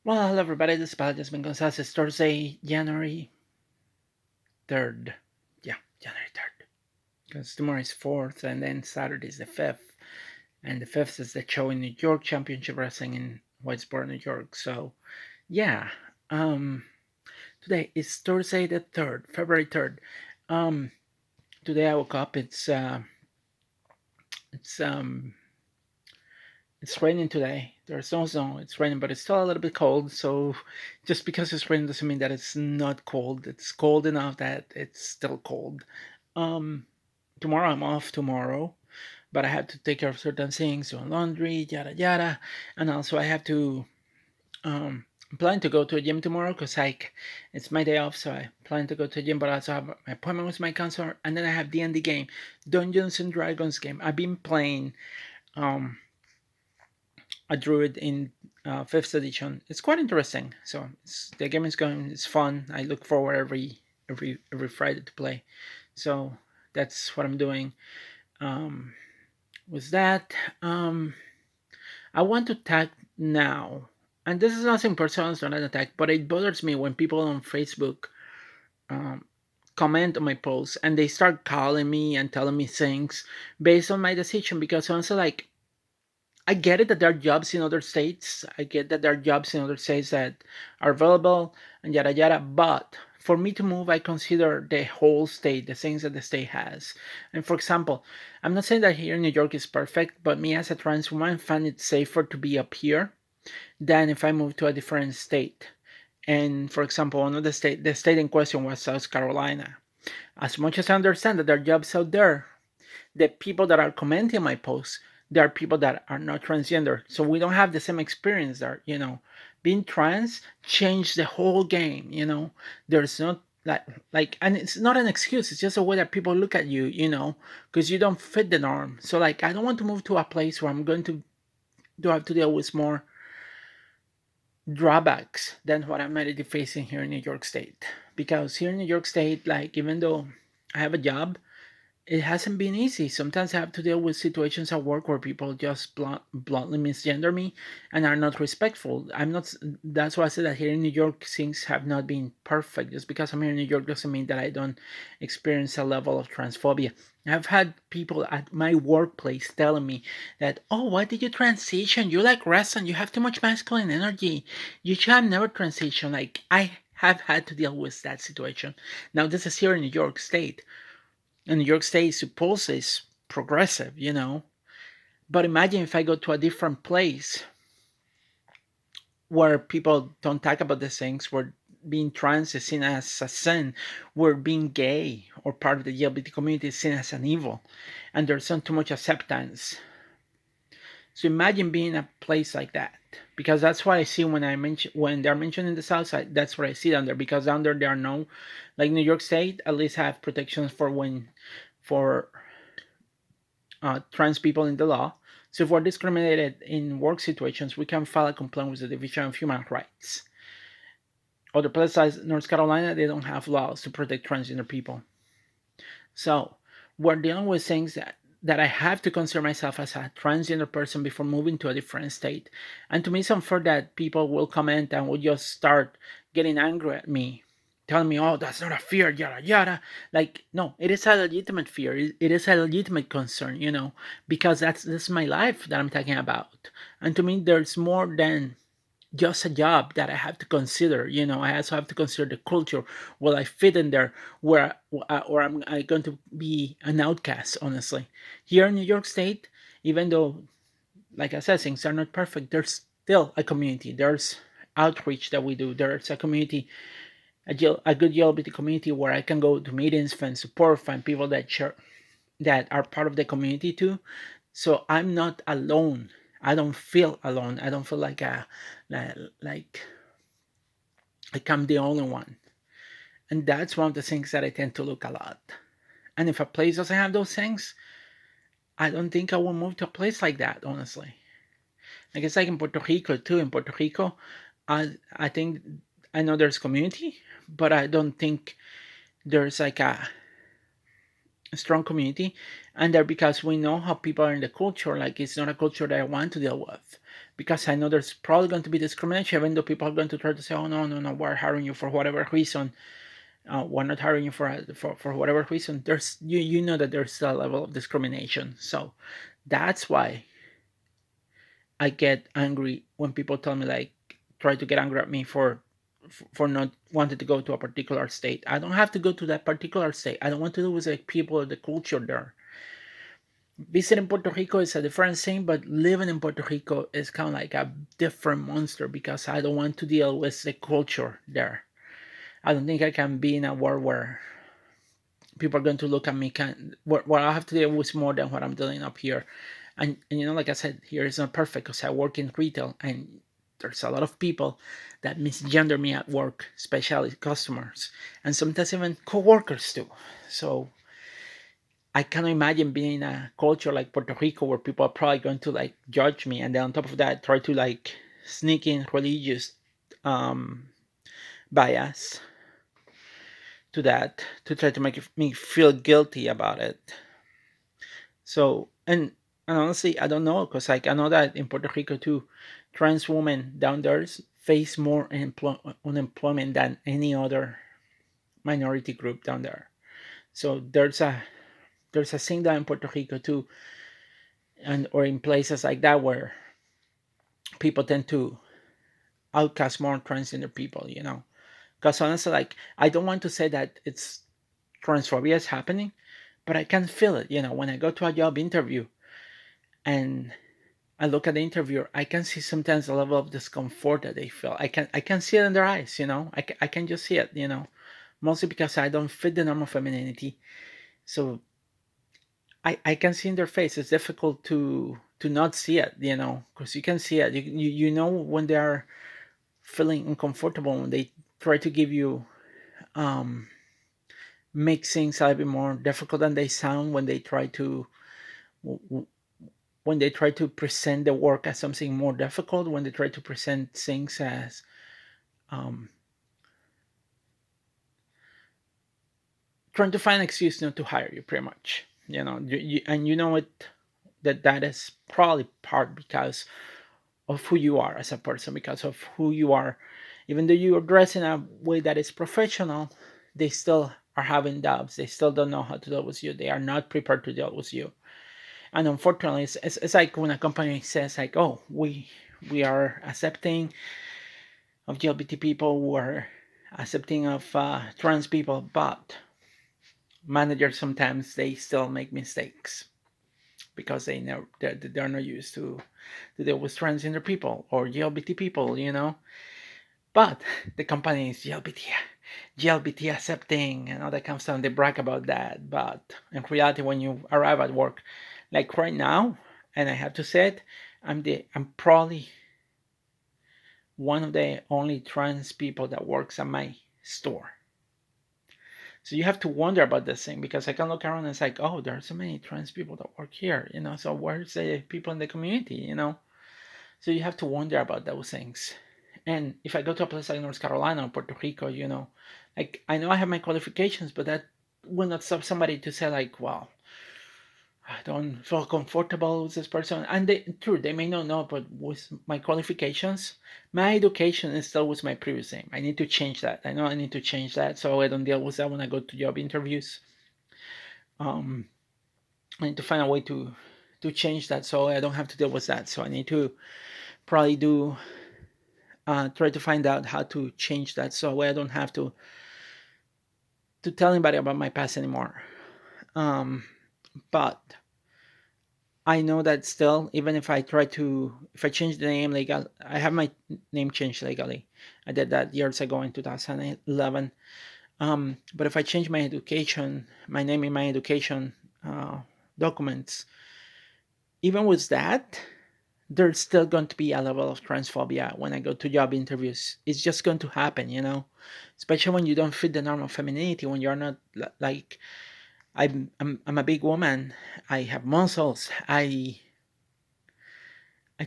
Well, hello everybody, this is Jasmine Gonzalez. It's Thursday, January 3rd. Yeah, January 3rd. Because tomorrow is 4th, and then Saturday is the 5th. And the 5th is the show in New York, Championship Wrestling in Whitesboro, New York. So, yeah, um, today is Thursday the 3rd, February 3rd. Um, Today I woke up, it's, um, it's raining today. There's no snow. It's raining, but it's still a little bit cold. So just because it's raining doesn't mean that it's not cold. It's cold enough that it's still cold. Um, Tomorrow I'm off tomorrow, but I have to take care of certain things, doing laundry, yada yada, and also I have to. I'm planning to go to a gym tomorrow because like it's my day off, so I plan to go to a gym. But I also have my appointment with my counselor, and then I have D&D game, Dungeons and Dragons game. I've been playing. Um, a druid in fifth edition. It's quite interesting. So the game is going. It's fun. I look forward every Friday to play. So that's what I'm doing. Um, with that, I want to tag now, and this is nothing personal. It's not an attack, but it bothers me when people on Facebook um, comment on my posts and they start calling me and telling me things based on my decision because honestly, like I get it that there are jobs in other states. I get that there are jobs in other states that are available and yada yada. But for me to move, I consider the whole state, the things that the state has. And for example, I'm not saying that here in New York is perfect, but me as a trans woman find it safer to be up here than if I move to a different state. And for example, one of the state in question was South Carolina. As much as I understand that there are jobs out there, the people that are commenting my posts, there are people that are not transgender. So we don't have the same experience there, you know. Being trans changed the whole game, you know. There's not like and it's not an excuse, it's just a way that people look at you, you know, because you don't fit the norm. So like I don't want to move to a place where I'm going to do have to deal with more drawbacks than what I'm already facing here in New York State. Because here in New York State, like even though I have a job, it hasn't been easy. Sometimes I have to deal with situations at work where people just bluntly misgender me and are not respectful. I'm not. That's why I said that here in New York things have not been perfect. Just because I'm here in New York doesn't mean that I don't experience a level of transphobia. I've had people at my workplace telling me that, "Oh, why did you transition? You like wrestling. You have too much masculine energy. You should have never transition." Like I have had to deal with that situation. Now this is here in New York State, and New York State supposedly is progressive, you know. But imagine if I go to a different place where people don't talk about these things, where being trans is seen as a sin, where being gay or part of the LGBT community is seen as an evil, and there's not too much acceptance. So imagine being in a place like that, because that's what I see when I mention when they're mentioning the South Side. That's what I see down there, because down there are no, like New York State at least have protections for when for trans people in the law. So if we're discriminated in work situations, we can file a complaint with the Division of Human Rights. Other places like North Carolina, they don't have laws to protect transgender people. So we're dealing with things that I have to consider myself as a transgender person before moving to a different state. And to me, it's unfair that people will comment and will just start getting angry at me, telling me, "Oh, that's not a fear, yada yada." Like, no, it is a legitimate fear. It is a legitimate concern, you know, because that's my life that I'm talking about. And to me, there's more than just a job that I have to consider. You know, I also have to consider the culture. Will I fit in there? Where or am I going to be an outcast? Honestly, here in New York State, even though, like I said, things are not perfect, there's still a community. There's outreach that we do. There's a community, a good LGBT community where I can go to meetings, find support, find people that share that are part of the community too. So I'm not alone. I don't feel alone. I don't feel like like I'm the only one. And that's one of the things that I tend to look a lot. And if a place doesn't have those things, I don't think I will move to a place like that, honestly. Like it's like in Puerto Rico too. In Puerto Rico, I think I know there's community, but I don't think there's like a strong community. And there because we know how people are in the culture, like it's not a culture that I want to deal with. because I know there's probably going to be discrimination, even though people are going to try to say, "Oh no, no, no, we're hiring you for whatever reason. We're not hiring you for whatever reason." There's you know that there's a level of discrimination. So that's why I get angry when people tell me, like, try to get angry at me for not wanting to go to a particular state. I don't have to go to that particular state. I don't want to do with the people or the culture there. Visiting Puerto Rico is a different thing, but living in Puerto Rico is kind of like a different monster because I don't want to deal with the culture there. I don't think I can be in a world where people are going to look at me what I have to deal with more than what I'm dealing up here. And you know, like I said, here is not perfect because I work in retail and there's a lot of people that misgender me at work, especially customers and sometimes even co-workers too. So I cannot imagine being in a culture like Puerto Rico where people are probably going to like judge me and then on top of that try to like sneak in religious um, bias to that to try to make me feel guilty about it. So and honestly, I don't know because like I know that in Puerto Rico too, trans women down there face more unemployment than any other minority group down there. So there's a thing down in Puerto Rico too, and or in places like that where people tend to outcast more transgender people. You know, because honestly, like I don't want to say that it's transphobia is happening, but I can feel it. You know, when I go to a job interview and I look at the interviewer, I can see sometimes a level of discomfort that they feel. I can see it in their eyes, you know. I can just see it, you know. Mostly because I don't fit the norm of femininity. So I can see in their face. It's difficult to not see it, you know, because you can see it. You know when they are feeling uncomfortable when they try to give you um make things a little bit more difficult than they sound when they try to when they try to present the work as something more difficult, when they try to present things as um, trying to find an excuse not to hire you, pretty much. You know, and you know it that is probably part because of who you are as a person, because of who you are. Even though you are dressed in a way that is professional, they still are having doubts. They still don't know how to deal with you. They are not prepared to deal with you. And unfortunately, it's like when a company says like, "Oh, we are accepting of LGBT people, we're accepting of trans people," but managers sometimes they still make mistakes because they're not used to deal with transgender people or LGBT people, you know. But the company is LGBT accepting and all that kind of stuff. And they brag about that, but in reality, when you arrive at work, like right now, and I have to say it, I'm probably one of the only trans people that works at my store. So you have to wonder about this thing because I can look around and it's like, oh, there are so many trans people that work here, you know. So where's the people in the community, you know? So you have to wonder about those things. And if I go to a place like North Carolina or Puerto Rico, you know, like I know I have my qualifications, but that will not stop somebody to say like, well, I don't feel comfortable with this person. And true, they may not know, but with my qualifications, my education is still with my previous name. I need to change that. I know I need to change that so I don't deal with that when I go to job interviews. Um, I need to find a way to change that so I don't have to deal with that. So I need to probably do try to find out how to change that so I don't have to tell anybody about my past anymore. Um, but I know that still, even if I try to, if I change the name legal, I have my name changed legally. I did that years ago in 2011. But if I change my education, my name in my education documents, even with that, there's still going to be a level of transphobia when I go to job interviews. It's just going to happen, you know, especially when you don't fit the norm of femininity, when you're not like, I'm a big woman. I have muscles. I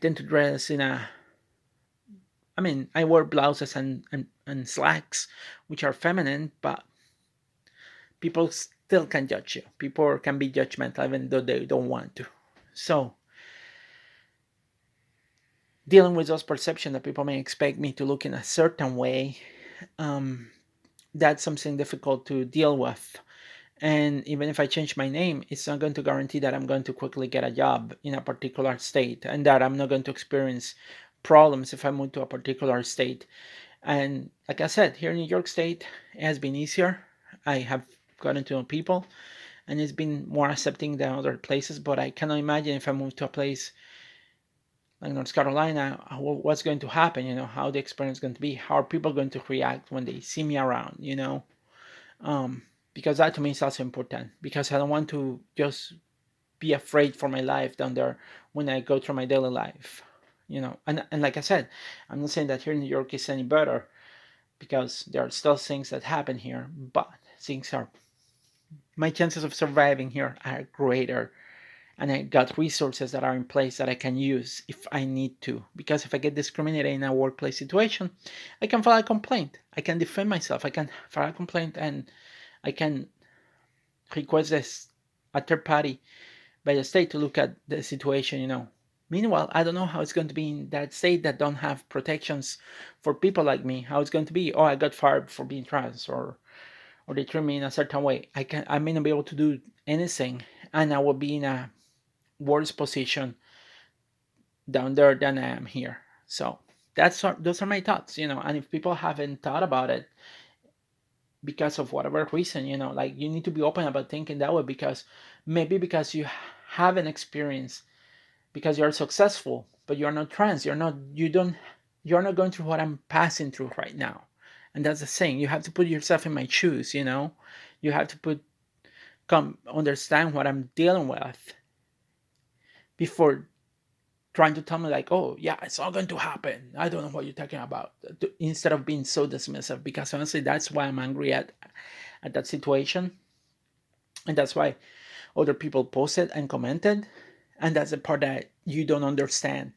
tend to dress in a, I mean, I wear blouses and slacks, which are feminine, but people still can judge you. People can be judgmental even though they don't want to. So dealing with those perceptions that people may expect me to look in a certain way, um, that's something difficult to deal with. And even if I change my name, it's not going to guarantee that I'm going to quickly get a job in a particular state and that I'm not going to experience problems if I move to a particular state. And like I said, here in New York State, it has been easier. I have gotten to know people and it's been more accepting than other places, but I cannot imagine if I move to a place like North Carolina, what's going to happen, how the experience is going to be, how are people going to react when they see me around, um, because that to me is also important because I don't want to just be afraid for my life down there when I go through my daily life, and like I said, I'm not saying that here in New York is any better because there are still things that happen here, but things are my chances of surviving here are greater, and I got resources that are in place that I can use if I need to. Because if I get discriminated in a workplace situation, I can file a complaint. I can defend myself. I can file a complaint and I can request this a third party by the state to look at the situation. Meanwhile, I don't know how it's going to be in that state that don't have protections for people like me. How it's going to be? Oh, I got fired for being trans, or they treat me in a certain way. I may not be able to do anything, and I will be in a worse position down there than I am here. So those are my thoughts. And if people haven't thought about it because of whatever reason, like you need to be open about thinking that way because maybe because you haven't experienced because you're successful, but you're not trans. You're not going through what I'm passing through right now. And that's the thing. You have to put yourself in my shoes. You have to come understand what I'm dealing with before trying to tell me like, oh yeah, it's all going to happen. I don't know what you're talking about. Instead of being so dismissive, because honestly, that's why I'm angry at that situation, and that's why other people posted and commented, and that's the part that you don't understand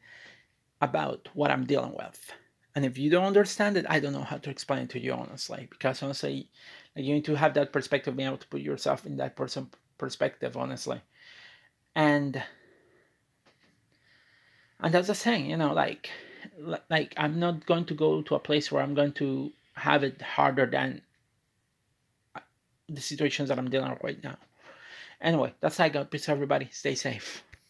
about what I'm dealing with. And if you don't understand it, I don't know how to explain it to you honestly, because honestly, like, you need to have that perspective, being able to put yourself in that person perspective, honestly, and and that's the thing, like I'm not going to go to a place where I'm going to have it harder than the situations that I'm dealing with right now. Anyway, that's how I got. Peace, everybody. Stay safe.